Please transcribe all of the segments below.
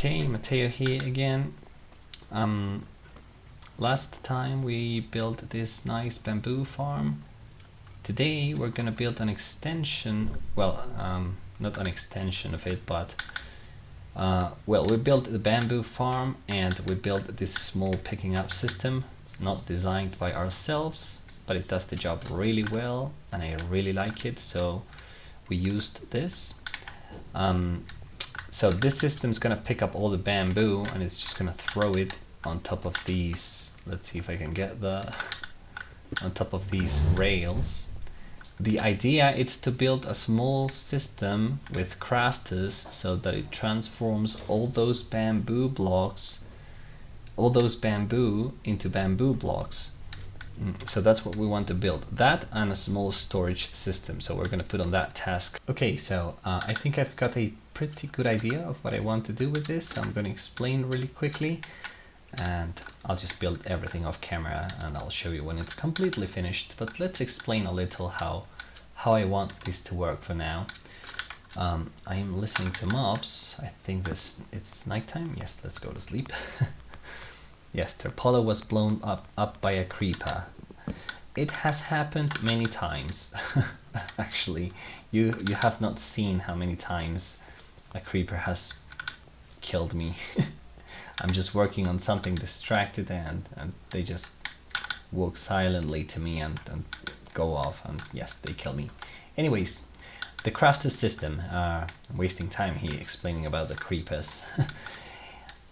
Okay, Matteo here again. Last time we built this nice bamboo farm. Today we're gonna build an extension, well, not an extension of it, but well, we built the bamboo farm and we built this small picking up system, not designed by ourselves, but it does the job really well and I really like it, so we used this. So this system is going to pick up all the bamboo and it's just going to throw it on top of these, let's see if I can get that, on top of these rails. The idea is to build a small system with crafters so that it transforms all those bamboo blocks, all those bamboo into bamboo blocks. So that's what we want to build, that and a small storage system, so we're going to put on that task. Okay, so I think I've got a pretty good idea of what I want to do with this, so I'm going to explain really quickly and I'll just build everything off camera and I'll show you when it's completely finished, but let's explain a little how I want this to work for now. I am listening to mobs. I think it's nighttime. Yes, let's go to sleep. Yes, Terpolo was blown up by a creeper. It has happened many times. Actually, you have not seen how many times a creeper has killed me. I'm just working on something distracted and they just walk silently to me and go off, and yes, they kill me. Anyways, the crafter system. I'm wasting time here explaining about the creepers.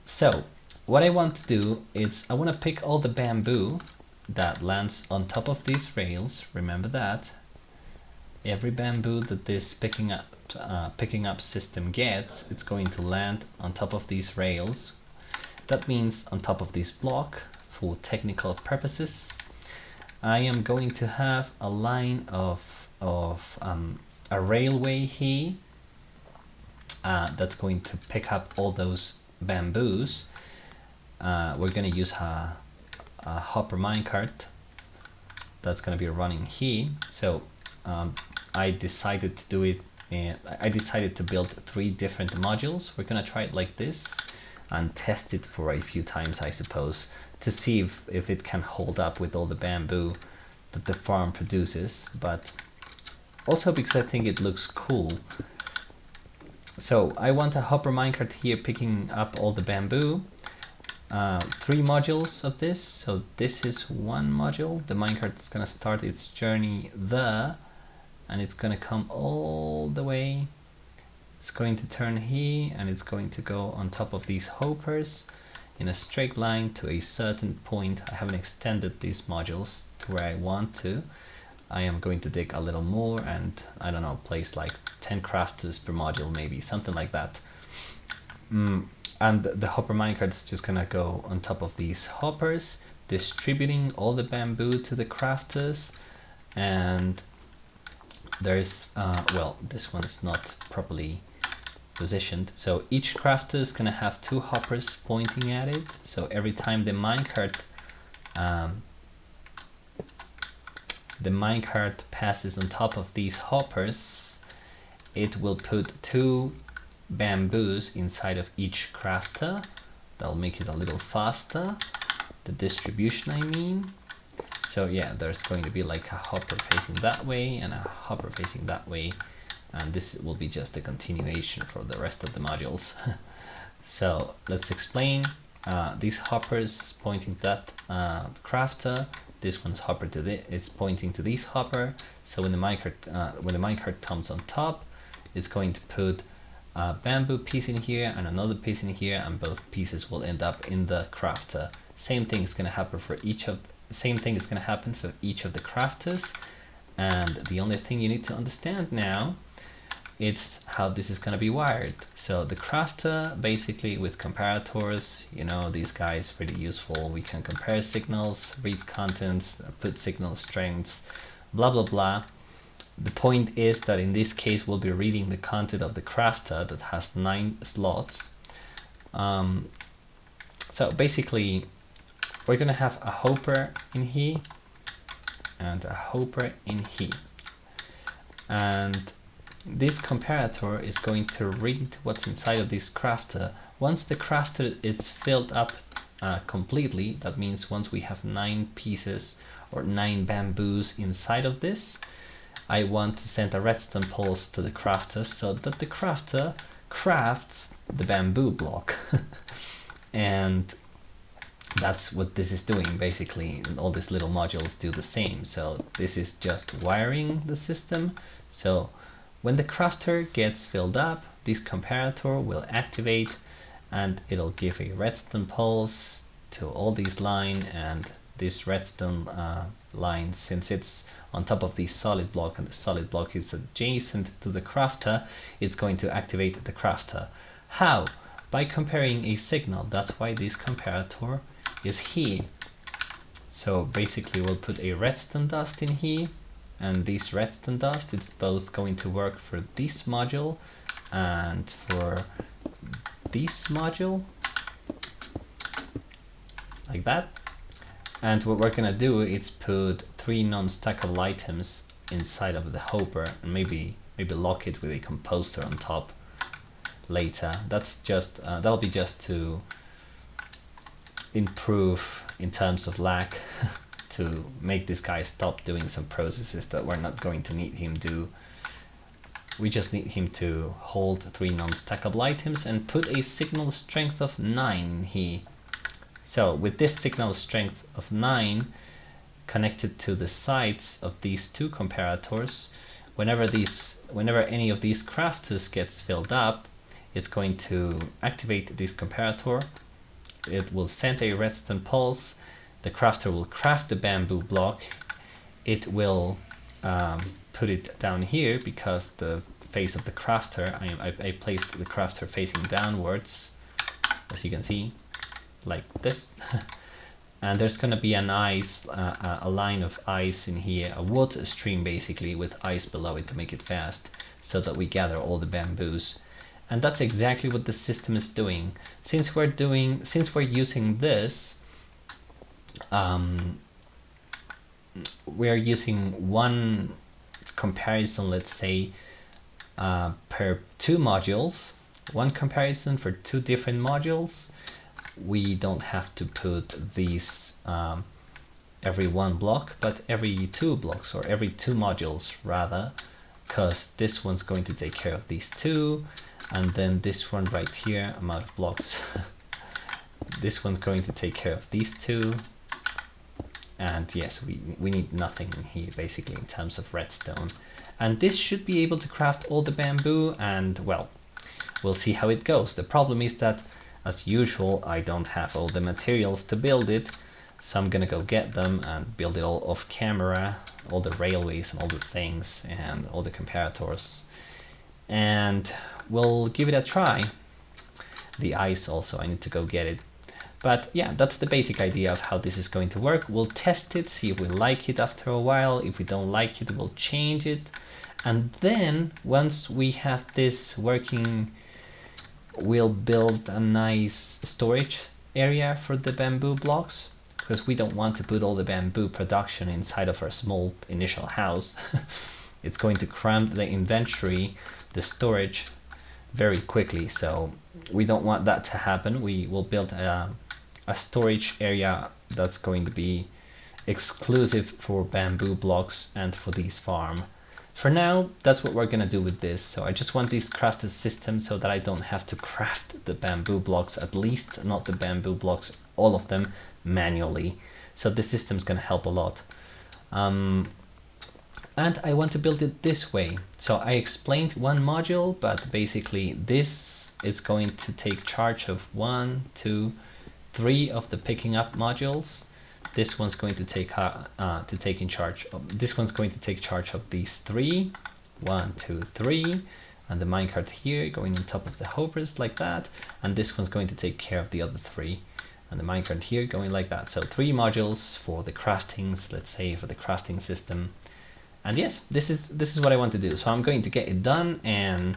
So what I want to do is I want to pick all the bamboo that lands on top of these rails. Remember that every bamboo that this picking up system gets, it's going to land on top of these rails. That means on top of this block. For technical purposes, I am going to have a line of a railway here that's going to pick up all those bamboos. We're going to use a hopper minecart that's going to be running here. So I decided to do it. I decided to build 3 different modules. We're going to try it like this and test it for a few times, I suppose, to see if it can hold up with all the bamboo that the farm produces, but also because I think it looks cool. So I want a hopper minecart here picking up all the bamboo. 3 modules of this. So this is 1 module. The minecart is going to start its journey there and it's going to come all the way. It's going to turn here and it's going to go on top of these hoppers in a straight line to a certain point. I haven't extended these modules to where I want to. I am going to dig a little more and I don't know, place like 10 crafters per module, maybe something like that. And the hopper minecart is just gonna go on top of these hoppers, distributing all the bamboo to the crafters. And there's well, this one's not properly positioned, so each crafter is gonna have 2 hoppers pointing at it. So every time the minecart passes on top of these hoppers, it will put 2 bamboos inside of each crafter. That'll make it a little faster, the distribution I mean. So yeah, there's going to be like a hopper facing that way and a hopper facing that way, and this will be just a continuation for the rest of the modules. So let's explain. These hoppers pointing to that crafter. This one's hopper is pointing to this hopper. So when the minecart comes on top, it's going to put a bamboo piece in here and another piece in here, and both pieces will end up in the crafter. Same thing is going to happen for each of the crafters. And the only thing you need to understand now is how this is going to be wired. So the crafter, basically with comparators, you know, these guys really useful. We can compare signals, read contents, put signal strengths, blah blah blah. The point is that in this case we'll be reading the content of the crafter that has 9 slots. So basically we're gonna have a hopper in here and a hopper in here, and this comparator is going to read what's inside of this crafter once the crafter is filled up completely, that means once we have 9 pieces or 9 bamboos inside of this, I want to send a redstone pulse to the crafter so that the crafter crafts the bamboo block. And that's what this is doing basically. All these little modules do the same. So this is just wiring the system. So when the crafter gets filled up, this comparator will activate and it'll give a redstone pulse to all these lines, and this redstone line, since it's on top of the solid block and the solid block is adjacent to the crafter, it's going to activate the crafter. How? By comparing a signal. That's why this comparator is here. So basically we'll put a redstone dust in here, and this redstone dust, it's both going to work for this module and for this module, like that. And what we're gonna do is put 3 non-stackable items inside of the hopper, and maybe lock it with a composter on top later. That's just that'll be just to improve in terms of lag to make this guy stop doing some processes that we're not going to need him do. We just need him to hold 3 non-stackable items and put a signal strength of 9 here. So with this signal strength of 9 connected to the sides of these 2 comparators, whenever any of these crafters gets filled up, it's going to activate this comparator. It will send a redstone pulse. The crafter will craft the bamboo block. It will put it down here because the face of the crafter, I placed the crafter facing downwards, as you can see, like this. And there's gonna be an ice, a line of ice in here, a water stream basically with ice below it to make it fast, so that we gather all the bamboos. And that's exactly what the system is doing. Since we're using this, we're using one comparison, let's say, per 2 modules, one comparison for 2 different modules. We don't have to put these every 1 block, but every 2 blocks, or every 2 modules rather, because this one's going to take care of these 2, and then this one right here, I'm out of blocks. This one's going to take care of these 2, and yes, we need nothing in here basically in terms of redstone. And this should be able to craft all the bamboo, and well, we'll see how it goes. The problem is that, as usual, I don't have all the materials to build it, so I'm gonna go get them and build it all off camera, all the railways and all the things and all the comparators, and we'll give it a try. The ice also, I need to go get it. But yeah, that's the basic idea of how this is going to work. We'll test it, see if we like it after a while. If we don't like it, we'll change it. And then once we have this working, we'll build a nice storage area for the bamboo blocks, because we don't want to put all the bamboo production inside of our small initial house. It's going to cramp the inventory, the storage, very quickly, so we don't want that to happen. We will build a storage area that's going to be exclusive for bamboo blocks and for this farm. For now, that's what we're gonna do with this. So I just want this crafted system so that I don't have to craft the bamboo blocks, at least not the bamboo blocks, all of them, manually. So this system's gonna help a lot. And I want to build it this way. So I explained 1 module, but basically this is going to take charge of 1, 2, 3 of the picking up modules. This one's going to take charge of these 3, 1, 2, 3, and the minecart here going on top of the hoppers like that, and this one's going to take care of the other 3, and the minecart here going like that. So 3 modules for the craftings, let's say, for the crafting system. And yes, this is what I want to do. So I'm going to get it done, and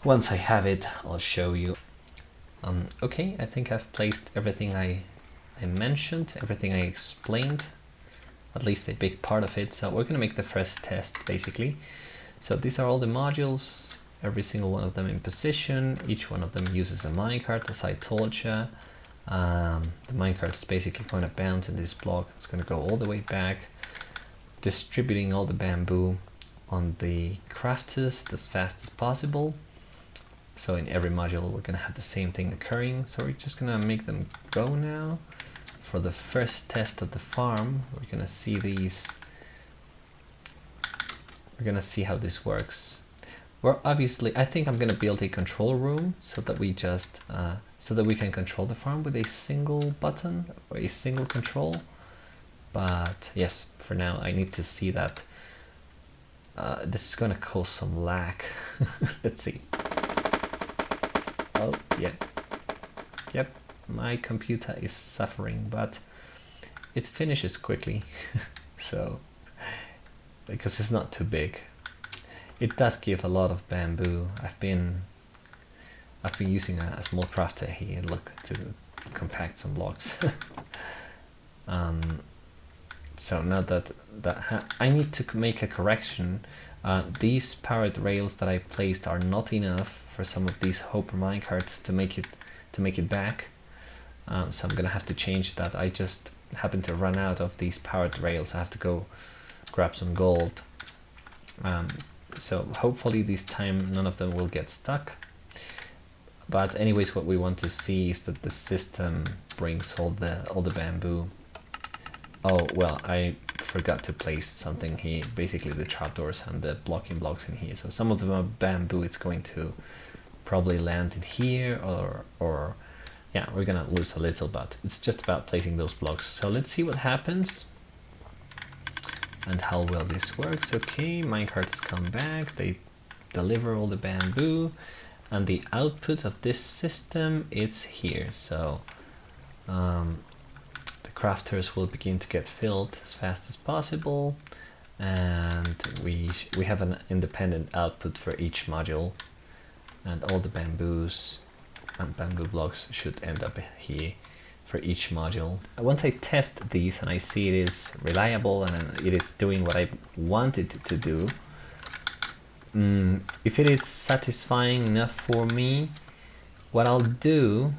once I have it, I'll show you. Okay, I think I've placed everything I mentioned, everything I explained, at least a big part of it. So we're gonna make the first test basically. So these are all the modules every single one of them in position. Each one of them uses a minecart, as I told you. The minecart is basically going to bounce in this block. It's going to go all the way back, distributing all the bamboo on the crafters as fast as possible. So in every module we're going to have the same thing occurring. So we're just going to make them go now. For the first test of the farm, we're going to see these. We're going to see how this works. Well, obviously, I think I'm going to build a control room so that we just so that we can control the farm with a single button or a single control. But yes, for now I need to see that. This is going to cause some lag. Let's see. Oh, yeah. Yep, my computer is suffering, but it finishes quickly. So, because it's not too big. It does give a lot of bamboo. I've been using a small crafter here, look, to compact some blocks. So now that I need to make a correction. These powered rails that I placed are not enough for some of these Hopper minecarts to make it back. So I'm gonna have to change that. I just happen to run out of these powered rails. I have to go grab some gold. So hopefully this time none of them will get stuck. But anyways, what we want to see is that the system brings all the bamboo. Oh well, I forgot to place something here. Basically the trapdoors and the blocking blocks in here. So some of them are bamboo. It's going to probably land in here, or yeah, we're gonna lose a little, but it's just about placing those blocks. So let's see what happens and how well this works. Okay, minecarts come back, they deliver all the bamboo, and the output of this system is here. So the crafters will begin to get filled as fast as possible, and we have an independent output for each module, and all the bamboos and bamboo blocks should end up here for each module. Once I test these and I see it is reliable and it is doing what I want it to do, if it is satisfying enough for me, what I'll do,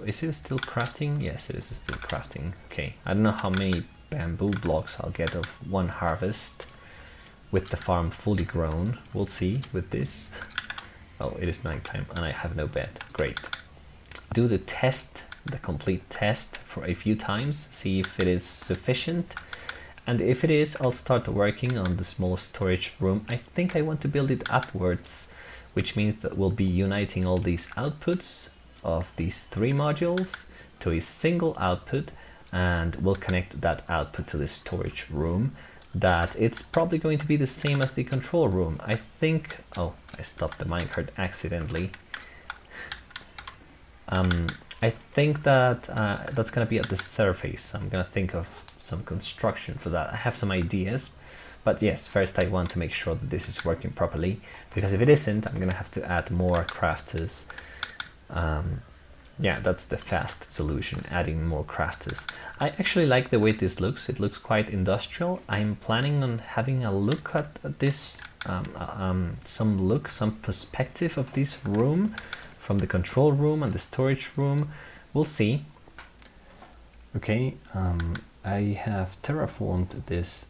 is it still crafting? Yes, it is still crafting. Okay, I don't know how many bamboo blocks I'll get of one harvest with the farm fully grown. We'll see with this. Oh, it is nighttime and I have no bed. Great. Do the test, the complete test for a few times, see if it is sufficient, and if it is, I'll start working on the small storage room. I think I want to build it upwards, which means that we'll be uniting all these outputs of these 3 modules to a single output, and we'll connect that output to the storage room. That it's probably going to be the same as the control room. I think, oh, I stopped the minecart accidentally. I think that that's gonna be at the surface. I'm gonna think of some construction for that. I have some ideas, but yes, first I want to make sure that this is working properly, because if it isn't, I'm gonna have to add more crafters. Yeah, that's the fast solution, adding more crafters. I actually like the way this looks. It looks quite industrial. I'm planning on having a look at this, some perspective of this room from the control room and the storage room. We'll see. Okay, I have terraformed this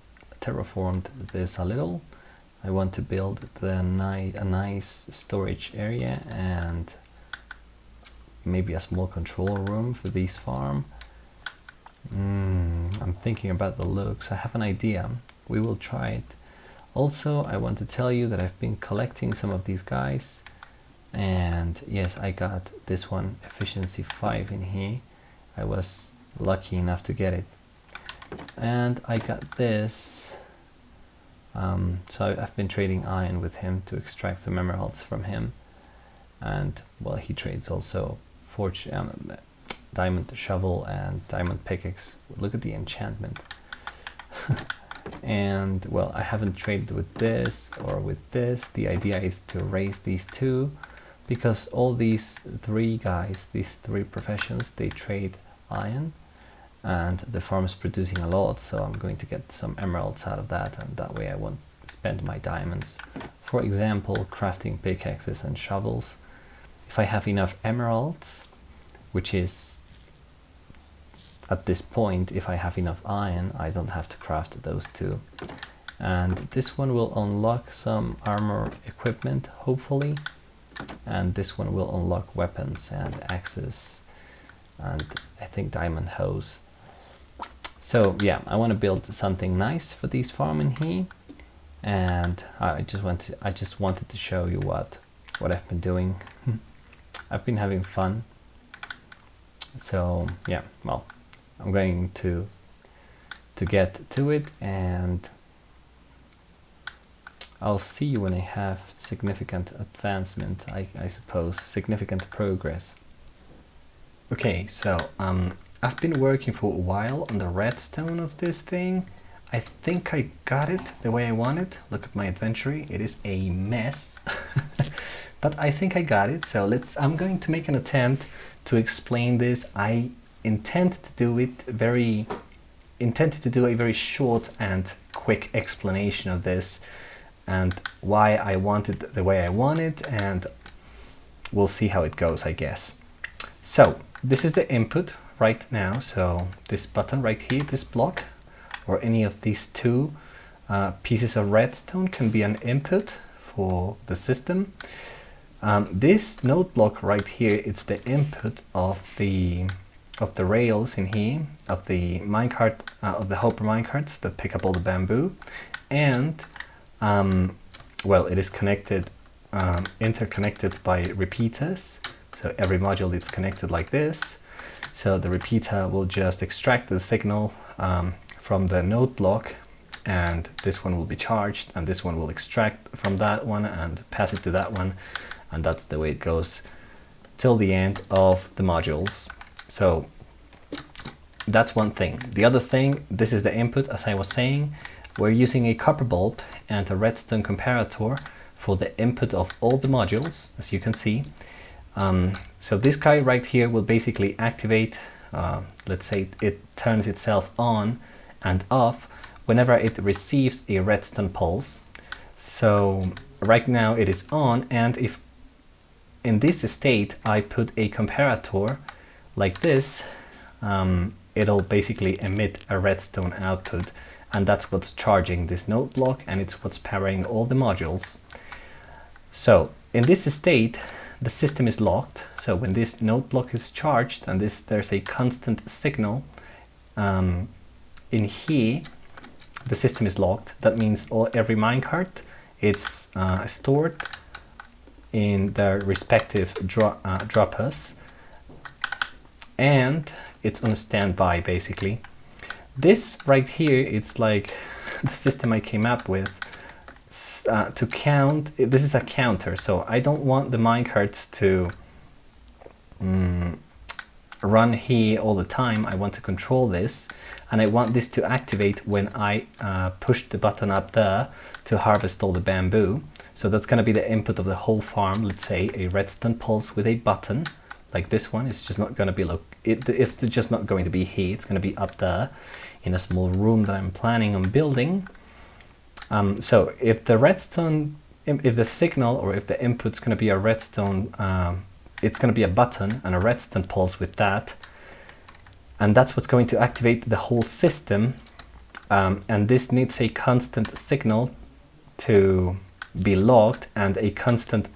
a little. I want to build a nice storage area and maybe a small control room for this farm. I'm thinking about the looks. I have an idea. We will try it. Also, I want to tell you that I've been collecting some of these guys, and yes, I got this one, efficiency 5 in here. I was lucky enough to get it. And I got this. So I've been trading iron with him to extract some emeralds from him, and well, he trades also forge, diamond shovel and diamond pickaxe. Look at the enchantment. And well, I haven't traded with this or with this. The idea is to raise these 2, because all these 3 guys, these 3 professions, they trade iron, and the farm is producing a lot, so I'm going to get some emeralds out of that, and that way I won't spend my diamonds for example, crafting pickaxes and shovels. If I have enough emeralds, which is at this point, if I have enough iron, I don't have to craft those two. And this one will unlock some armor equipment, hopefully. And this one will unlock weapons and axes, and I think diamond hose. So yeah, I want to build something nice for these farming here, and I just wanted to show you what I've been doing. I've been having fun. So yeah, well, I'm going to get to it, and I'll see you when I have significant advancement, I suppose, significant progress. Okay, so I've been working for a while on the redstone of this thing. I think I got it the way I want it. Look at my inventory, it is a mess. But I think I got it, so I'm going to make an attempt to explain this. I intended to do a very short and quick explanation of this, and why I want it the way I want it, and we'll see how it goes, I guess. So this is the input right now, so this button right here, this block, or any of these two pieces of redstone can be an input for the system. This node block right here, it's the input of the rails in here, of the minecart, of the Hopper minecarts that pick up all the bamboo, and well, it is connected, interconnected by repeaters. So every module is connected like this. So the repeater will just extract the signal from the node block, and this one will be charged, and this one will extract from that one and pass it to that one, and that's the way it goes till the end of the modules. So that's one thing. The other thing, this is the input, as I was saying. We're using a copper bulb and a redstone comparator for the input of all the modules, as you can see. So this guy right here will basically activate, let's say it turns itself on and off whenever it receives a redstone pulse. So right now it is on, and if in this state I put a comparator like this, it'll basically emit a redstone output, and that's what's charging this node block, and it's what's powering all the modules. So in this state the system is locked. So when this node block is charged and there's a constant signal in here, the system is locked. That means every minecart, it's stored in their respective droppers, and it's on standby basically. This right here, it's like the system I came up with to count. This is a counter, so I don't want the minecarts to run here all the time. I want to control this, and I want this to activate when I push the button up there to harvest all the bamboo. So that's going to be the input of the whole farm. Let's say a redstone pulse with a button like this one. It's just not going to be it's just not going to be here. It's going to be up there in a small room that I'm planning on building. So if the redstone, if the signal, or if the input's going to be a redstone, it's going to be a button and a redstone pulse with that, and that's what's going to activate the whole system. And this needs a constant signal to be locked, and a constant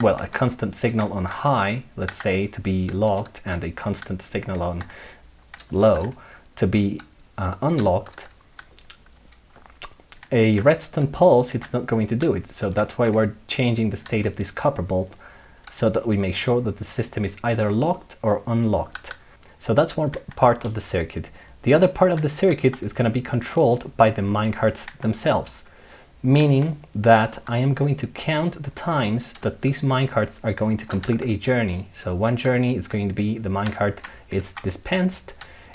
signal on high, let's say, to be locked, and a constant signal on low to be unlocked. A redstone pulse, it's not going to do it. So that's why we're changing the state of this copper bulb, so that we make sure that the system is either locked or unlocked. So that's one part of the circuit. The other part of the circuit is going to be controlled by the minecarts themselves, meaning that I am going to count the times that these minecarts are going to complete a journey. So one journey is going to be the minecart, it's dispensed,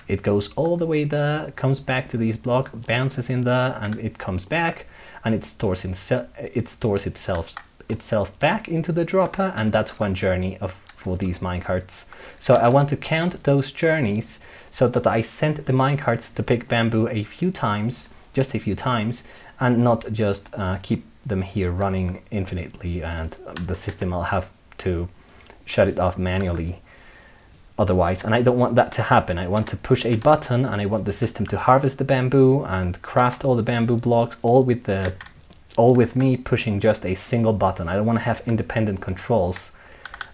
it goes all the way there, comes back to this block, bounces in there, and it comes back, and it stores itself back into the dropper, and that's one journey for these minecarts. So I want to count those journeys so that I send the minecarts to pick bamboo a few times, just a few times, and not just keep them here running infinitely, and the system will have to shut it off manually otherwise. And I don't want that to happen. I want to push a button and I want the system to harvest the bamboo and craft all the bamboo blocks, all with me pushing just a single button. I don't want to have independent controls.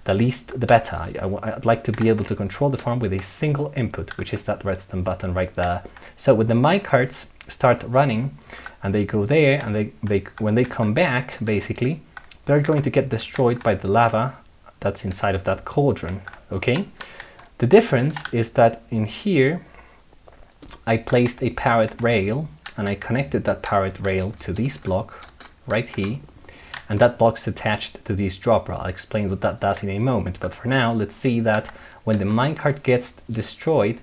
The least the better. I'd like to be able to control the farm with a single input, which is that redstone button right there. So when the minecarts start running and they go there, and when they come back, basically they're going to get destroyed by the lava that's inside of that cauldron. Okay, the difference is that in here I placed a powered rail and I connected that powered rail to this block right here, and that block's attached to this dropper. I'll explain what that does in a moment, but for now let's see that when the minecart gets destroyed,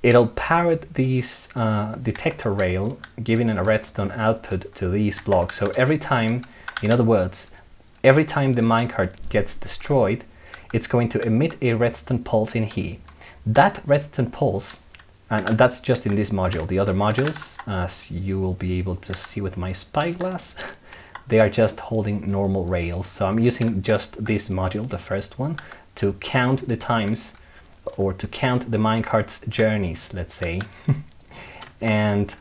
it'll power these detector rail, giving a redstone output to these blocks. So every time, in other words, every time the minecart gets destroyed, it's going to emit a redstone pulse in here. That redstone pulse, and that's just in this module. The other modules, as you will be able to see with my spyglass, they are just holding normal rails. So I'm using just this module, the first one, to count the times, or to count the minecart's journeys, let's say. And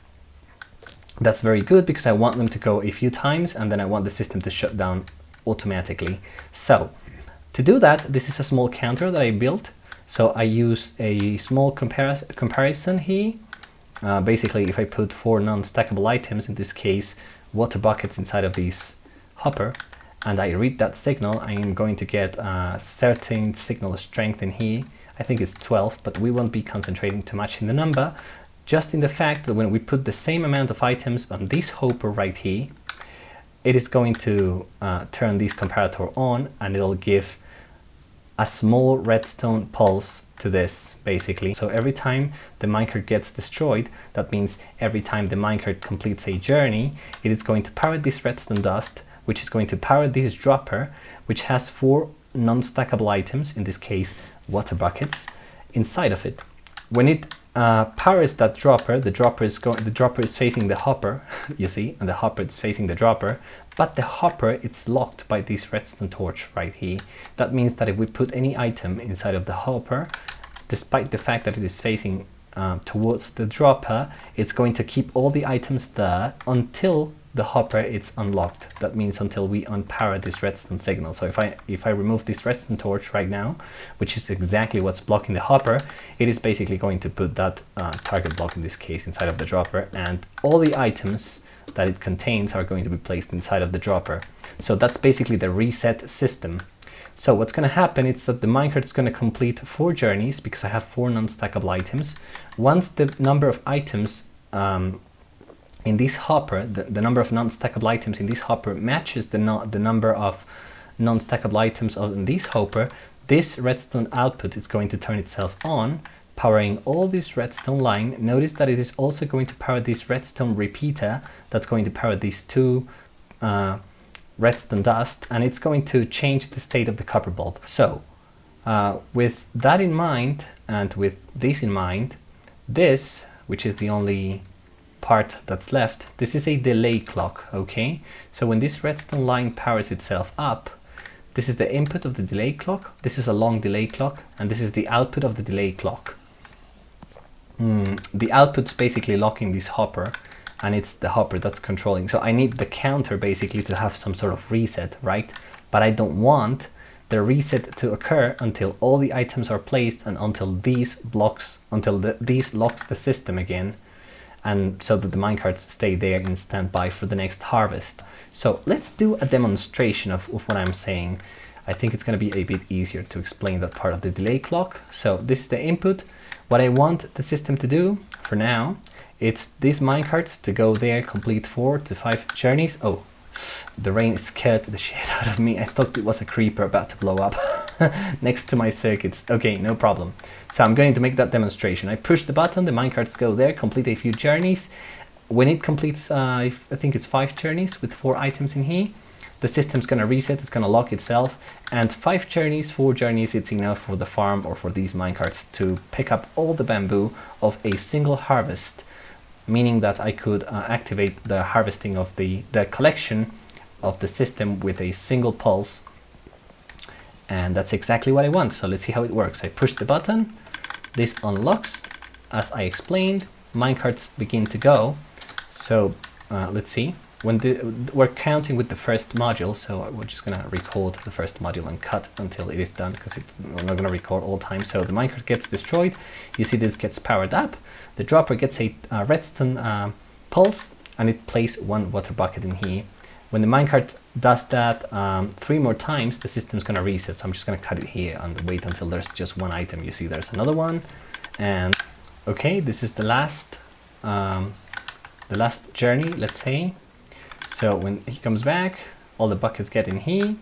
that's very good because I want them to go a few times and then I want the system to shut down automatically. So to do that, this is a small counter that I built. So I use a small comparison here. Basically, if I put 4 non-stackable items, in this case water buckets, inside of this hopper, and I read that signal, I am going to get a certain signal strength in here. I think it's 12, but we won't be concentrating too much in the number, just in the fact that when we put the same amount of items on this hopper right here, it is going to turn this comparator on, and it'll give a small redstone pulse to this, basically. So every time the minecart gets destroyed, that means every time the minecart completes a journey, it is going to power this redstone dust, which is going to power this dropper, which has 4 non-stackable items, in this case water buckets, inside of it. When it powers that dropper, the dropper is facing the hopper, you see, and the hopper is facing the dropper, but the hopper, it's locked by this redstone torch right here. That means that if we put any item inside of the hopper, despite the fact that it is facing towards the dropper, it's going to keep all the items there until the hopper is unlocked. That means until we unpower this redstone signal. So if I remove this redstone torch right now, which is exactly what's blocking the hopper, it is basically going to put that target block, in this case, inside of the dropper, and all the items that it contains are going to be placed inside of the dropper. So that's basically the reset system. So what's going to happen is that the minecart is going to complete 4 journeys, because I have 4 non-stackable items. Once the number of items in this hopper, the number of non-stackable items in this hopper matches the number of non-stackable items in this hopper, this redstone output is going to turn itself on, powering all this redstone line. Notice that it is also going to power this redstone repeater that's going to power these 2 redstone dust, and it's going to change the state of the copper bulb. So with that in mind, and with this in mind, this, which is the only part that's left, this is a delay clock. Okay, so when this redstone line powers itself up, this is the input of the delay clock, this is a long delay clock, and this is the output of the delay clock. The output's basically locking this hopper, and it's the hopper that's controlling. So I need the counter basically to have some sort of reset, right? But I don't want the reset to occur until all the items are placed, and until these locks the system again, and so that the minecarts stay there in standby for the next harvest. So let's do a demonstration of what I'm saying. I think it's going to be a bit easier to explain that part of the delay clock. So this is the input. What I want the system to do for now, it's these minecarts to go there, complete 4 to 5 journeys. Oh, the rain scared the shit out of me. I thought it was a creeper about to blow up next to my circuits. Okay, no problem. So I'm going to make that demonstration. I push the button, the minecarts go there, complete a few journeys. When it completes, I think it's 5 journeys with 4 items in here, the system's going to reset, it's going to lock itself, and 5 journeys, 4 journeys, it's enough for the farm or for these minecarts to pick up all the bamboo of a single harvest. meaning that I could activate the harvesting of the collection of the system with a single pulse, and that's exactly what I want. So let's see how it works. I push the button, this unlocks, as I explained, minecarts begin to go. So let's see, when we're counting with the first module, so we're just gonna record the first module and cut until it is done, because we're not gonna record all the time. So the minecart gets destroyed, you see this gets powered up, the dropper gets a redstone pulse, and it places one water bucket in here. When the minecart does that 3 more times, the system's gonna reset. So I'm just gonna cut it here and wait until there's just one item. You see there's another one, and okay, this is the last journey, let's say. So when he comes back, all the buckets get in here,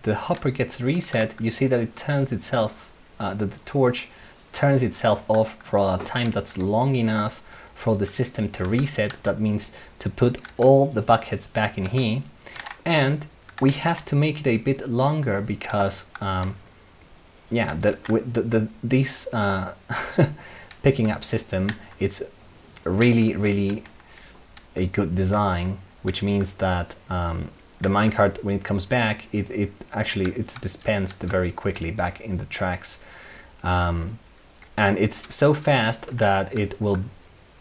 the hopper gets reset. You see that it turns itself, the torch turns itself off for a time that's long enough for the system to reset. That means to put all the buckets back in here, and we have to make it a bit longer because yeah, this picking up system, it's really a good design, which means that the minecart, when it comes back, it actually it's dispensed very quickly back in the tracks, and it's so fast that it will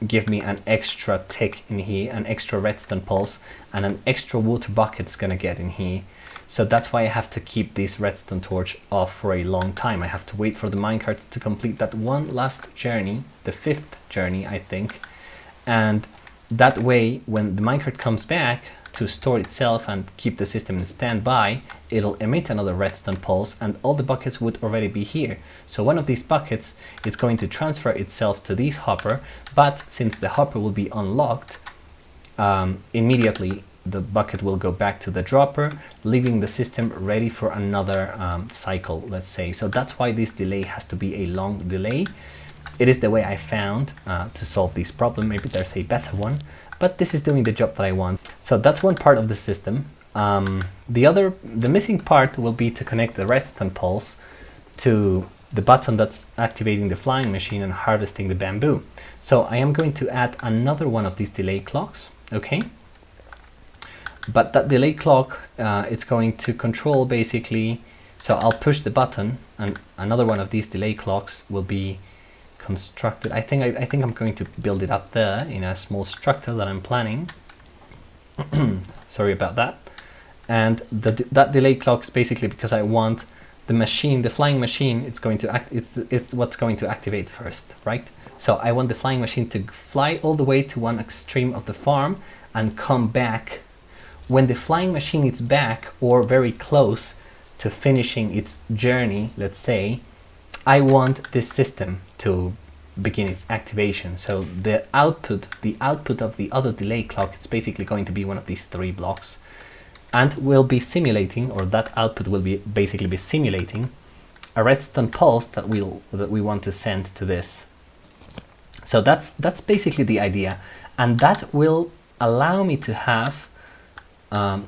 give me an extra tick in here, an extra redstone pulse, and an extra water bucket's gonna get in here. So that's why I have to keep this redstone torch off for a long time. I have to wait for the minecart to complete that one last journey, the 5th journey, I think, and that way when the minecart comes back to store itself and keep the system in standby, it'll emit another redstone pulse, and all the buckets would already be here. So one of these buckets is going to transfer itself to this hopper, but since the hopper will be unlocked, immediately the bucket will go back to the dropper, leaving the system ready for another cycle, let's say. So that's why this delay has to be a long delay. It is the way I found to solve this problem. Maybe there's a better one, but this is doing the job that I want. So that's one part of the system. The missing part will be to connect the redstone pulse to the button that's activating the flying machine and harvesting the bamboo. So I am going to add another one of these delay clocks, okay? But that delay clock, it's going to control basically, so I'll push the button and another one of these delay clocks will be constructed. I think I'm going to build it up there in a small structure that I'm planning. Sorry about that. And that delay clock is basically because I want the machine, the flying machine, it's going to act. It's what's going to activate first, right? So I want the flying machine to fly all the way to one extreme of the farm and come back. When the flying machine is back or very close to finishing its journey, let's say, I want this system to begin its activation. So the output of the other delay clock, it's basically going to be one of these 3 blocks, and we'll be simulating, or that output will be basically simulating a redstone pulse that we want to send to this. So that's basically the idea, and that will allow me to have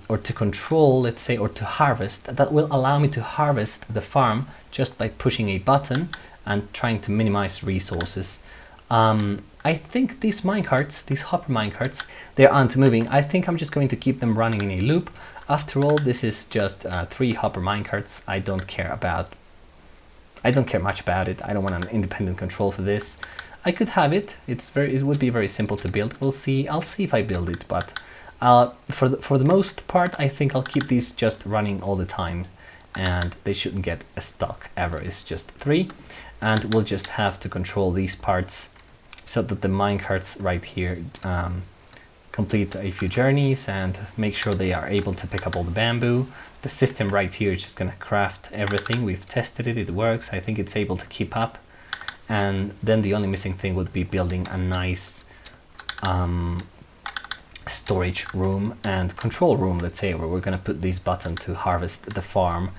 or to control, let's say, or to harvest. That will allow me to harvest the farm just by pushing a button and trying to minimize resources. I think these minecarts, these hopper minecarts, they aren't moving. I think I'm just going to keep them running in a loop. After all, this is just 3 hopper minecarts. I don't care much about it. I don't want an independent control for this. I could have it. It would be very simple to build. We'll see. I'll see if I build it, but for the most part, I think I'll keep these just running all the time, and they shouldn't get stuck ever. It's just 3, and we'll just have to control these parts so that the minecarts right here complete a few journeys and make sure they are able to pick up all the bamboo. The system right here is just going to craft everything. We've tested it, it works. I think it's able to keep up, and then the only missing thing would be building a nice storage room and control room, let's say, where we're going to put this button to harvest the farm.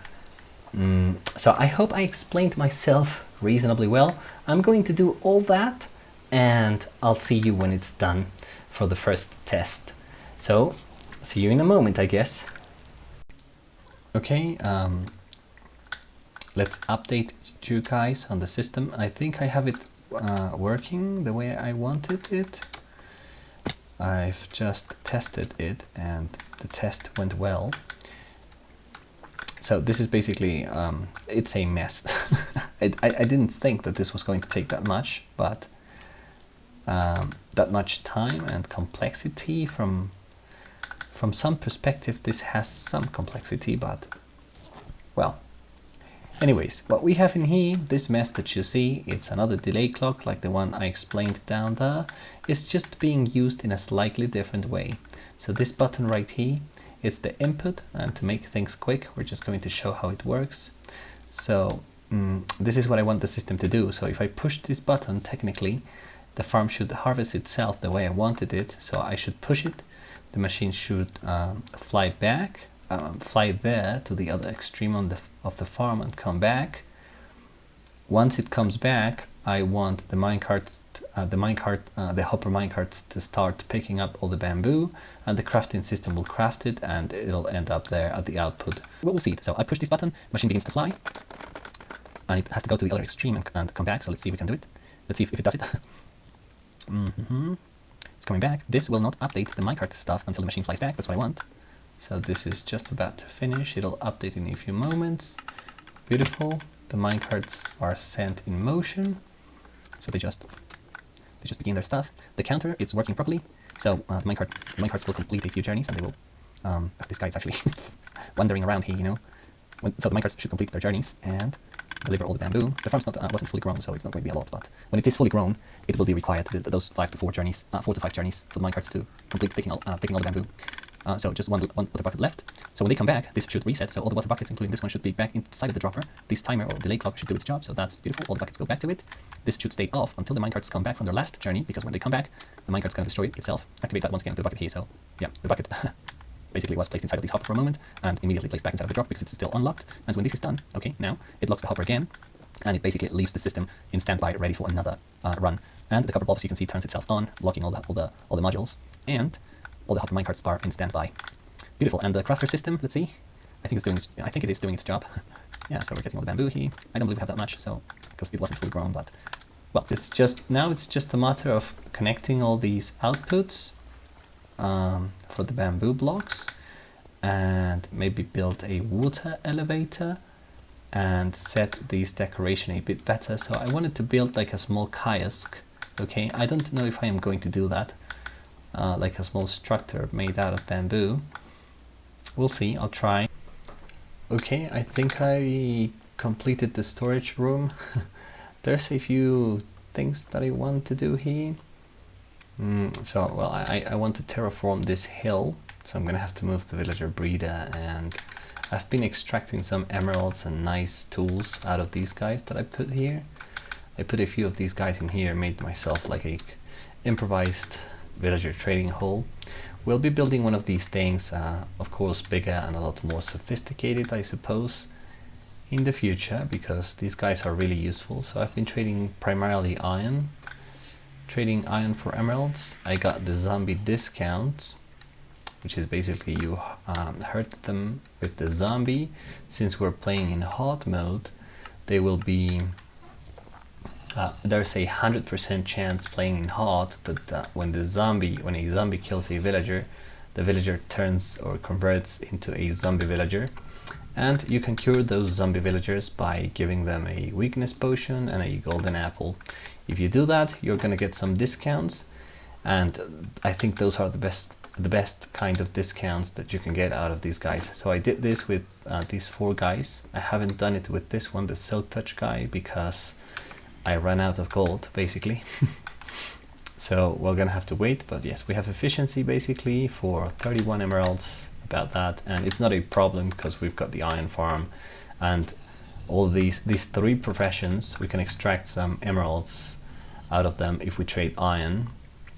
So I hope I explained myself reasonably well. I'm going to do all that, and I'll see you when it's done for the first test. So see you in a moment, I guess. Okay, let's update you guys on the system. I think I have it working the way I wanted it. I've just tested it and the test went well. So this is basically, it's a mess. I didn't think that this was going to take that much, but that much time and complexity. From some perspective this has some complexity, but well, anyways, what we have in here, this mess that you see, it's another delay clock like the one I explained down there. It's just being used in a slightly different way. So this button right here, it's the input, and to make things quick we're just going to show how it works. So this is what I want the system to do. So if I push this button, technically the farm should harvest itself the way I wanted it. So I should push it, the machine should fly back, fly there to the other extreme of the farm and come back. Once it comes back, I want the minecart, the hopper minecarts to start picking up all the bamboo, and the crafting system will craft it and it'll end up there at the output. We'll see it. So I push this button, machine begins to fly, and it has to go to the other extreme and come back. So let's see if we can do it. Let's see if it does it. It's coming back. This will not update the minecart stuff until the machine flies back. That's what I want. So this is just about to finish. It'll update in a few moments. Beautiful. The minecarts are sent in motion. So they just begin their stuff. The counter is working properly. So the minecarts will complete a few journeys, and they will. This guy's actually wandering around here, you know. So the minecarts should complete their journeys and deliver all the bamboo. The farm's wasn't fully grown, so it's not going to be a lot. But when it is fully grown, it will be required to do those 4 to 5 journeys for the minecarts to complete picking all the bamboo. So just one water bucket left. So when they come back, this should reset. So all the water buckets, including this one, should be back inside of the dropper. This timer or delay clock should do its job. So that's beautiful. All the buckets go back to it. This should stay off until the minecarts come back from their last journey, because when they come back, the minecart's going to destroy itself. Activate that once again to the bucket here. So yeah, the bucket basically was placed inside of this hopper for a moment and immediately placed back inside of the drop because it's still unlocked. And when this is done, okay, now it locks the hopper again, and it basically leaves the system in standby, ready for another run. And the copper bulb, as you can see, turns itself on, locking all the modules, and all the hopper minecarts are in standby. Beautiful. And the crafter system, let's see. I think it is doing its job. Yeah, so we're getting all the bamboo here. I don't believe we have that much, so because it wasn't fully grown, but well, it's just a matter of connecting all these outputs for the bamboo blocks, and maybe build a water elevator and set these decoration a bit better. So I wanted to build like a small kiosk. Okay, I don't know if I am going to do that, like a small structure made out of bamboo. We'll see, I'll try. Okay, I think I completed the storage room. There's a few things that I want to do here. So, well, I want to terraform this hill, so I'm gonna have to move the villager breeder, and I've been extracting some emeralds and nice tools out of these guys that I put here. I put a few of these guys in here, made myself like a improvised villager trading hall. We'll be building one of these things, of course bigger and a lot more sophisticated, I suppose, in the future, because these guys are really useful. So I've been trading primarily iron, trading iron for emeralds. I got the zombie discount, which is basically you hurt them with the zombie. Since we're playing in hard mode, they will be there's a 100% chance playing in hard that when a zombie kills a villager, the villager turns or converts into a zombie villager, and you can cure those zombie villagers by giving them a weakness potion and a golden apple. If you do that, you're gonna get some discounts, and I think those are the best kind of discounts that you can get out of these guys. So I did this with these 4 guys. I haven't done it with this one, the Silk Touch guy, because I ran out of gold, basically. So we're gonna have to wait, but yes, we have efficiency basically for 31 emeralds, about that, and it's not a problem because we've got the iron farm, and all these 3 professions, we can extract some emeralds out of them if we trade iron.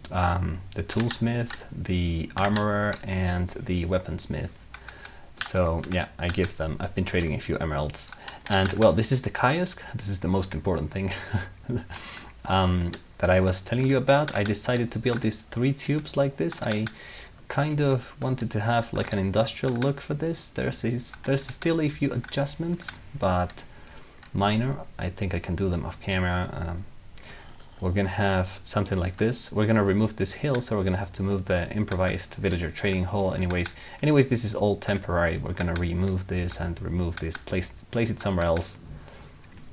The toolsmith, the armorer, and the weaponsmith. So yeah, I've been trading a few emeralds. And well, this is the kiosk. This is the most important thing that I was telling you about. I decided to build these 3 tubes like this. I kind of wanted to have like an industrial look for this. There's still a few adjustments, but minor. I think I can do them off camera. we're gonna have something like this. We're gonna remove this hill, so we're gonna have to move the improvised villager trading hall anyways. This is all temporary. We're gonna remove this and remove this, place it somewhere else.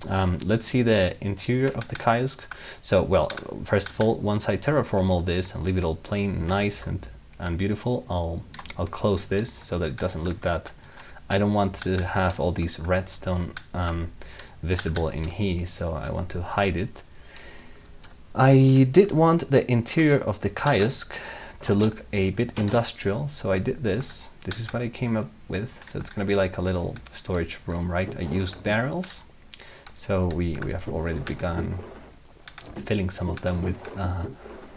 Let's see the interior of the kiosk. So, well, first of all, once I terraform all this and leave it all plain, nice and beautiful, I'll close this so that it doesn't look that. I don't want to have all these redstone visible in here, so I want to hide it. I did want the interior of the kiosk to look a bit industrial, so I did this. This is what I came up with. So it's gonna be like a little storage room, right? I used barrels. So we have already begun filling some of them with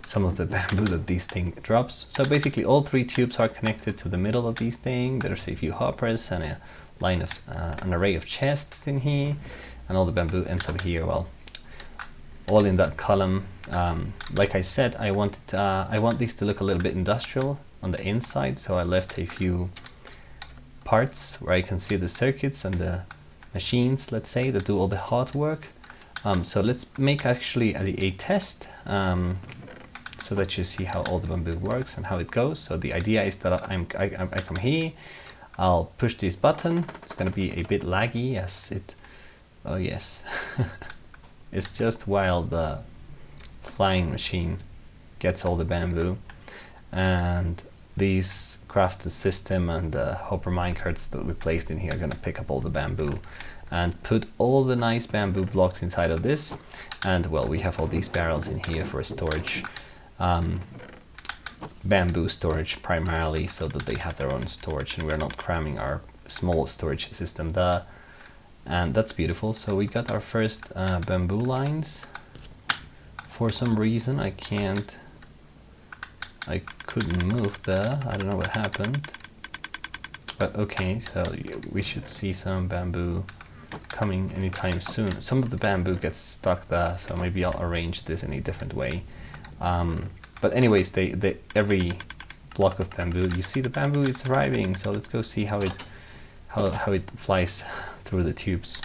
some of the bamboo that this thing drops. So basically all 3 tubes are connected to the middle of these things. There's a few hoppers and a line of an array of chests in here, and all the bamboo ends up here. Well, all in that column. Like I said, I want these to look a little bit industrial on the inside, so I left a few parts where I can see the circuits and the machines, let's say, that do all the hard work. So let's make actually a test, so that you see how all the bamboo works and how it goes. So the idea is that I come here, I'll push this button. It's going to be a bit laggy as it, oh yes, it's just while the flying machine gets all the bamboo, and these crafted system and the hopper minecarts that we placed in here are going to pick up all the bamboo and put all the nice bamboo blocks inside of this. And well, we have all these barrels in here for storage, bamboo storage primarily, so that they have their own storage and we're not cramming our small storage system there. And that's beautiful. So we got our first bamboo lines. For some reason I couldn't move there. I don't know what happened, but okay, so we should see some bamboo coming anytime soon. Some of the bamboo gets stuck there, so maybe I'll arrange this in a different way. But anyways, every block of bamboo, you see the bamboo, it's arriving. So let's go see how it flies through the tubes.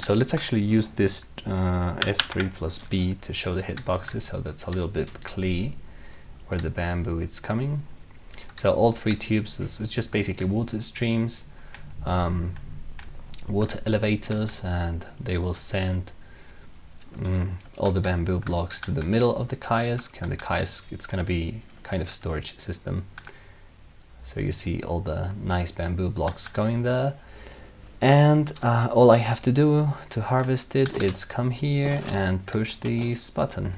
So let's actually use this F3 plus B to show the hitboxes, so that's a little bit clear where the bamboo is coming. So all 3 tubes is just basically water streams, water elevators, and they will send all the bamboo blocks to the middle of the kiosk, and the kiosk, it's going to be kind of storage system. So you see all the nice bamboo blocks going there, and all I have to do to harvest it is come here and push this button.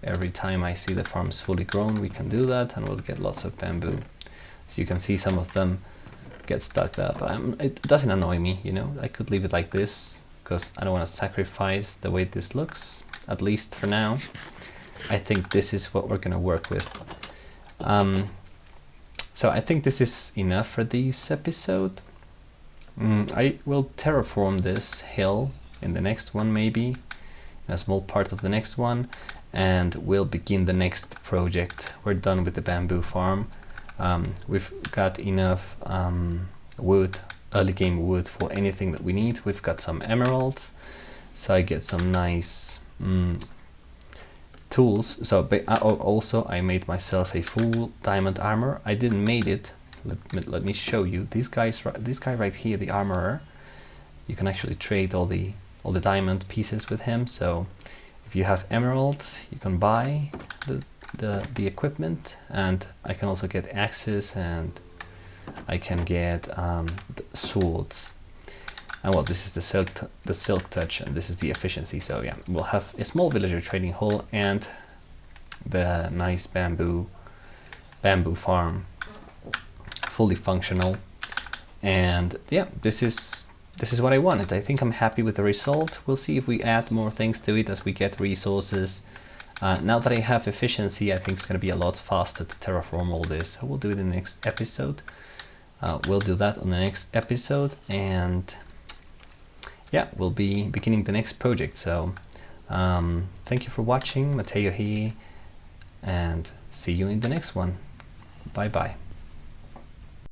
Every time I see the farm's fully grown, we can do that and we'll get lots of bamboo. So you can see some of them get stuck there, but it doesn't annoy me, you know. I could leave it like this because I don't want to sacrifice the way this looks, at least for now. I think this is what we're gonna work with. So I think this is enough for this episode. I will terraform this hill in the next one, maybe in a small part of the next one, and we'll begin the next project. We're done with the bamboo farm. We've got enough wood, early game wood, for anything that we need. We've got some emeralds, so I get some nice tools. So also I made myself a full diamond armor. I didn't made it. Let me show you. This guy right here, the armorer, you can actually trade all the diamond pieces with him. So if you have emeralds, you can buy the equipment, and I can also get axes, and I can get the swords. And well, this is the silk touch, and this is the efficiency. So yeah, we'll have a small villager trading hall and the nice bamboo farm, fully functional. And yeah, this is what I wanted. I think I'm happy with the result. We'll see if we add more things to it as we get resources. Now that I have efficiency, I think it's going to be a lot faster to terraform all this. So we'll do it in the next episode. We'll do that on the next episode, and yeah, we'll be beginning the next project. So thank you for watching. Matteo here, and see you in the next one. Bye bye.